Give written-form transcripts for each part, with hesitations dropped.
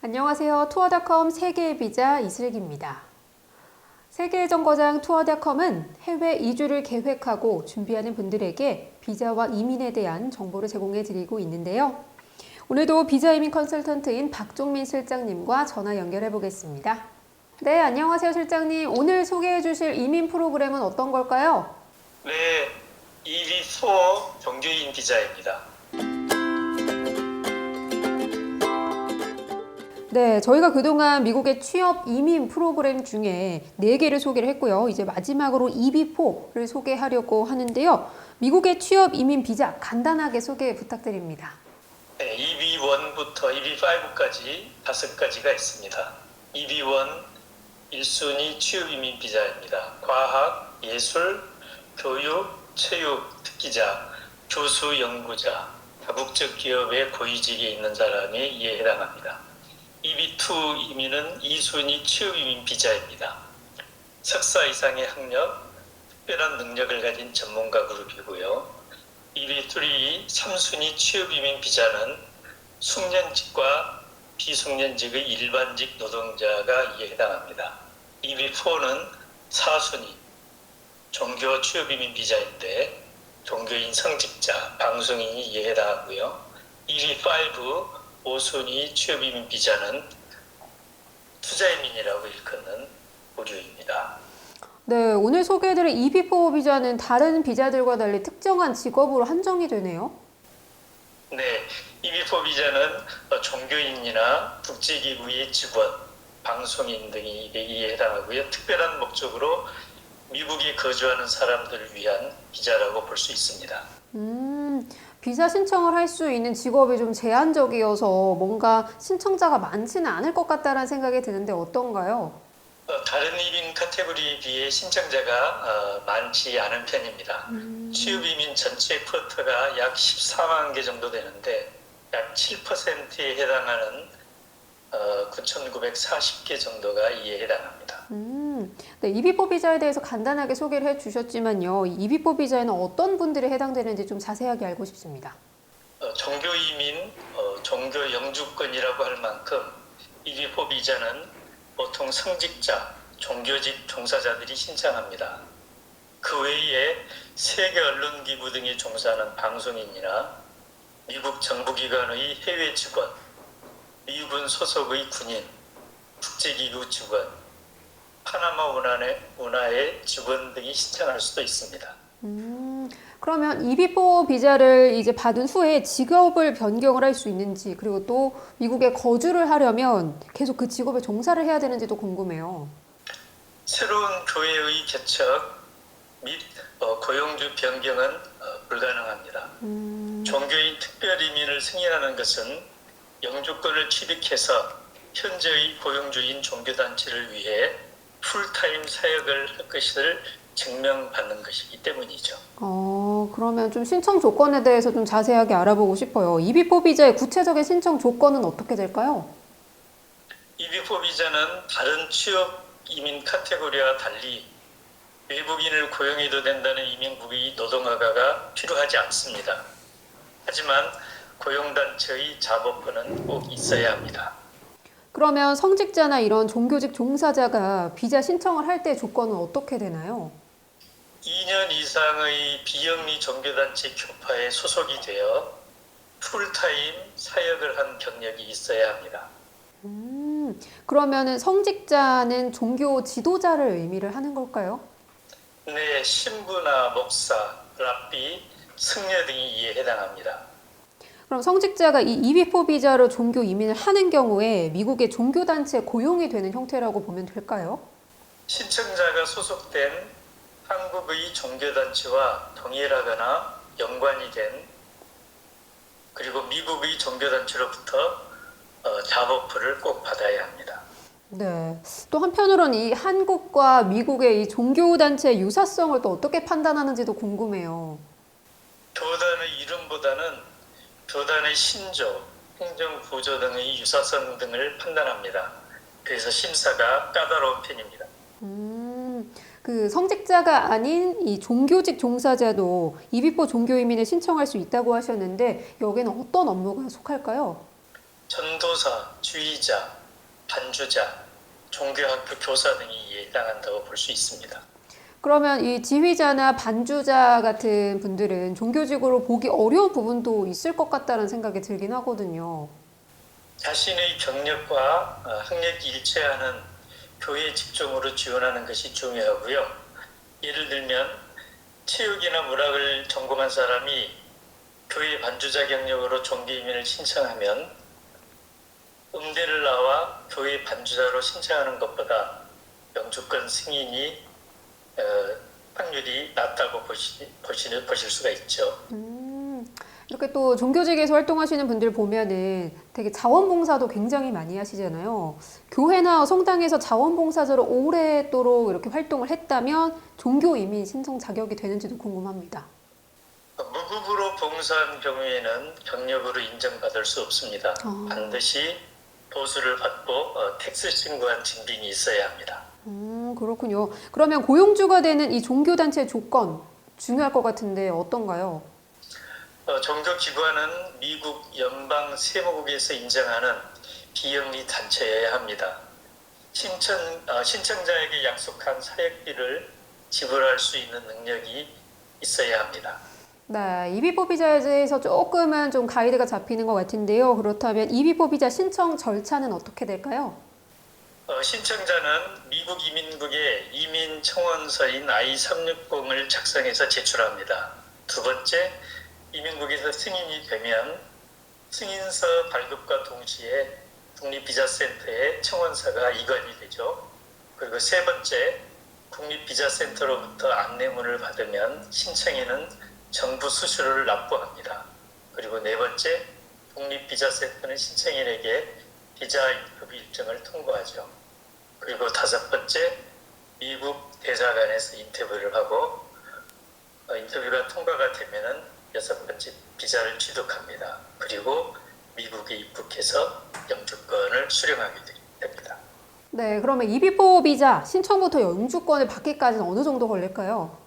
안녕하세요. 투어닷컴 세계의 비자 이슬기입니다. 세계의 정거장 투어닷컴은 해외 이주를 계획하고 준비하는 분들에게 비자와 이민에 대한 정보를 제공해 드리고 있는데요. 오늘도 비자 이민 컨설턴트인 박종민 실장님과 전화 연결해 보겠습니다. 네, 안녕하세요 실장님. 오늘 소개해 주실 이민 프로그램은 어떤 걸까요? 네, EB4 정규인 비자입니다. 네, 저희가 그동안 미국의 취업 이민 프로그램 중에 4개를 소개를 했고요. 이제 마지막으로 EB4를 소개하려고 하는데요. 미국의 취업 이민 비자 간단하게 소개 부탁드립니다. 네, EB1부터 EB5까지 5가지가 있습니다. EB1 1순위 취업 이민 비자입니다. 과학, 예술, 교육, 체육, 특기자, 교수, 연구자, 다국적 기업의 고위직에 있는 사람이 이에 해당합니다. EB2 이민은 2순위 취업 이민 비자입니다. 석사 이상의 학력, 특별한 능력을 가진 전문가 그룹이고요. EB3 3순위 취업 이민 비자는 숙련직과 비숙련직의 일반직 노동자가 이에 해당합니다. EB4는 4순위 종교 취업 이민 비자인데 종교인 성직자, 방송인이 이에 해당하고요. EB5 5순위 취업 이민 비자는 투자 이민이라고 일컫는 부류입니다. 네, 오늘 소개해드린 EB4 비자는 다른 비자들과 달리 특정한 직업으로 한정이 되네요. 네, EB4 비자는 종교인이나 국제기구의 직원, 방송인 등이 이에 해당하고요. 특별한 목적으로 미국에 거주하는 사람들을 위한 비자라고 볼 수 있습니다. 비자 신청을 할 수 있는 직업이 좀 제한적이어서 뭔가 신청자가 많지는 않을 것 같다는 생각이 드는데 어떤가요? 다른 이민 카테고리에 비해 신청자가 많지 않은 편입니다. 취업 이민 전체 쿼터가 약 14만 개 정도 되는데 약 7%에 해당하는 9,940개 정도가 이에 해당합니다. 네, EB4 비자에 대해서 간단하게 소개를 해주셨지만요. EB4 비자에는 어떤 분들이 해당되는지 좀 자세하게 알고 싶습니다. 종교 이민, 종교 영주권이라고 할 만큼 EB4 비자는 보통 성직자, 종교직 종사자들이 신청합니다. 그 외에 세계 언론기구 등에 종사하는 방송인이나 미국 정부기관의 해외 직원, 미군 소속의 군인, 국제기구 직원, 파나마 운하의 직원 등이 신청할 수도 있습니다. 그러면 EB4 비자를 이제 받은 후에 직업을 변경을 할 수 있는지, 그리고 또 미국에 거주를 하려면 계속 그 직업에 종사를 해야 되는지도 궁금해요. 새로운 교회의 개척 및 고용주 변경은 불가능합니다. 종교인 특별 이민을 승인하는 것은 영주권을 취득해서 현재의 고용주인 종교단체를 위해 풀타임 사역을 할 것을 증명받는 것이기 때문이죠. 그러면 좀 신청 조건에 대해서 좀 자세하게 알아보고 싶어요. EB4 비자의 구체적인 신청 조건은 어떻게 될까요? EB4 비자는 다른 취업 이민 카테고리와 달리 외국인을 고용해도 된다는 이민국의 노동허가가 필요하지 않습니다. 하지만 고용단체의 자법권은 꼭 있어야 합니다. 그러면 성직자나 이런 종교직 종사자가 비자 신청을 할 때 조건은 어떻게 되나요? 2년 이상의 비영리 종교단체 교파에 소속이 되어 풀타임 사역을 한 경력이 있어야 합니다. 그러면은 성직자는 종교 지도자를 의미를 하는 걸까요? 네, 신부나 목사, 랍비, 승려 등이 이에 해당합니다. 그럼 성직자가 이 EB4 비자로 종교 이민을 하는 경우에 미국의 종교단체 고용이 되는 형태라고 보면 될까요? 신청자가 소속된 한국의 종교단체와 동일하거나 연관이 된 그리고 미국의 종교단체로부터 자법표를 꼭 받아야 합니다. 네. 또 한편으로는 이 한국과 미국의 이 종교단체의 유사성을 또 어떻게 판단하는지도 궁금해요. 교단의 이름보다는 교단의 신조, 행정구조 등의 유사성 등을 판단합니다. 그래서 심사가 까다로운 편입니다. 그 성직자가 아닌 이 종교직 종사자도 EB4 종교 이민을 신청할 수 있다고 하셨는데 여기는 어떤 업무가 속할까요? 전도사, 주의자, 반주자, 종교학교 교사 등이 해당한다고 볼 수 있습니다. 그러면 이 지휘자나 반주자 같은 분들은 종교직으로 보기 어려운 부분도 있을 것 같다는 생각이 들긴 하거든요. 자신의 경력과 학력이 일치하는 교회 직종으로 지원하는 것이 중요하고요. 예를 들면 체육이나 문학을 전공한 사람이 교회 반주자 경력으로 종교이민을 신청하면 음대를 나와 교회 반주자로 신청하는 것보다 영주권 승인이 확률이 낮다고 보실 수가 있죠. 이렇게 또 종교직에서 활동하시는 분들 보면은 되게 자원봉사도 굉장히 많이 하시잖아요. 교회나 성당에서 자원봉사자로 오래도록 이렇게 활동을 했다면 종교이민 신청 자격이 되는지도 궁금합니다. 무급으로 봉사한 경우에는 경력으로 인정받을 수 없습니다. 반드시 보수를 받고 텍스 신고한 증빙이 있어야 합니다. 그렇군요. 그러면 고용주가 되는 이 종교단체 조건 중요할 것 같은데 어떤가요? 종교기관은 미국 연방세무국에서 인정하는 비영리 단체여야 합니다. 신청자에게 약속한 사역비를 지불할 수 있는 능력이 있어야 합니다. 네, EB4 비자에 대해서 조금은 좀 가이드가 잡히는 것 같은데요. 그렇다면 EB4 비자 신청 절차는 어떻게 될까요? 신청자는 미국 이민국에 이민청원서인 I-360을 작성해서 제출합니다. 두 번째, 이민국에서 승인이 되면 승인서 발급과 동시에 국립비자센터에 청원서가 이관이 되죠. 그리고 세 번째, 국립비자센터로부터 안내문을 받으면 신청인은 정부 수수료를 납부합니다. 그리고 네 번째, 국립비자센터는 신청인에게 비자 입국 일정을 통보하죠. 그리고 다섯 번째, 미국 대사관에서 인터뷰를 하고 인터뷰가 통과가 되면은 여섯 번째 비자를 취득합니다. 그리고 미국에 입국해서 영주권을 수령하게 됩니다. 네, 그러면 EB4 비자 신청부터 영주권을 받기까지는 어느 정도 걸릴까요?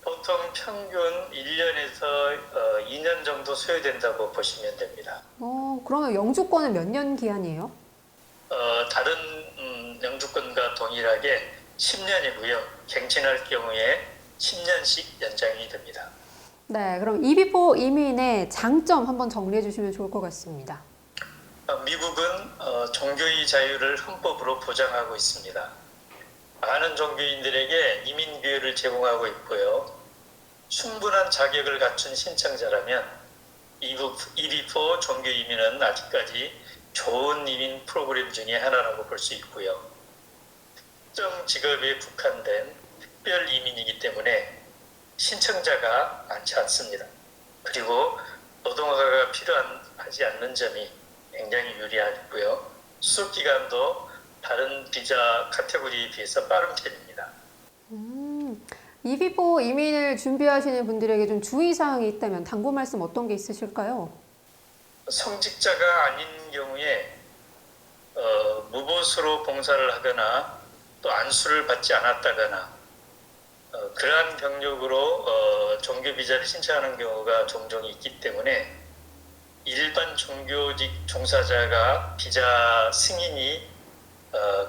보통 평균 1년에서 2년 정도 소요된다고 보시면 됩니다. 그러면 영주권은 몇 년 기한이에요? 다른 영주권과 동일하게 10년이고요. 갱신할 경우에 10년씩 연장이 됩니다. 네, 그럼 EB4 이민의 장점 한번 정리해 주시면 좋을 것 같습니다. 미국은 종교의 자유를 헌법으로 보장하고 있습니다. 많은 종교인들에게 이민 기회를 제공하고 있고요. 충분한 자격을 갖춘 신청자라면 EB4 종교 이민은 아직까지 좋은 이민 프로그램 중에 하나라고 볼 수 있고요. 특정 직업에 국한된 특별 이민이기 때문에 신청자가 많지 않습니다. 그리고 노동화가 필요하지 않는 점이 굉장히 유리하고요. 수속 기간도 다른 비자 카테고리에 비해서 빠른 편입니다. EB4 이민을 준비하시는 분들에게 좀 주의사항이 있다면 당부 말씀 어떤 게 있으실까요? 성직자가 아닌 경우에 무보수로 봉사를 하거나 또 안수를 받지 않았다거나 그러한 경력으로 종교 비자를 신청하는 경우가 종종 있기 때문에 일반 종교직 종사자가 비자 승인이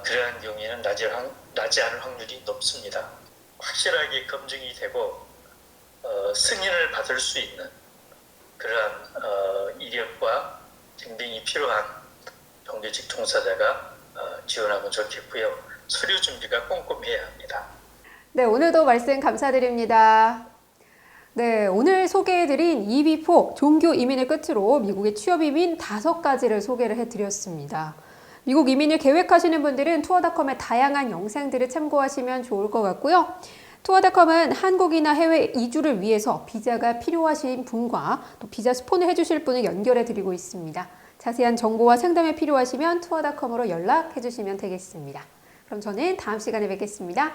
그러한 경우에는 나지 않을 확률이 높습니다. 확실하게 검증이 되고 승인을 받을 수 있는 그러한 이력과 증빙이 필요한 종교직 종사자가 지원하면 좋겠고요. 서류 준비가 꼼꼼해야 합니다. 네, 오늘도 말씀 감사드립니다. 네, 오늘 소개해드린 EB4 종교 이민을 끝으로 미국의 취업 이민 5가지를 소개를 해드렸습니다. 미국 이민을 계획하시는 분들은 투어닷컴의 다양한 영상들을 참고하시면 좋을 것 같고요. 투어닷컴은 한국이나 해외 이주를 위해서 비자가 필요하신 분과 또 비자 스폰을 해주실 분을 연결해 드리고 있습니다. 자세한 정보와 상담이 필요하시면 투어닷컴으로 연락해 주시면 되겠습니다. 그럼 저는 다음 시간에 뵙겠습니다.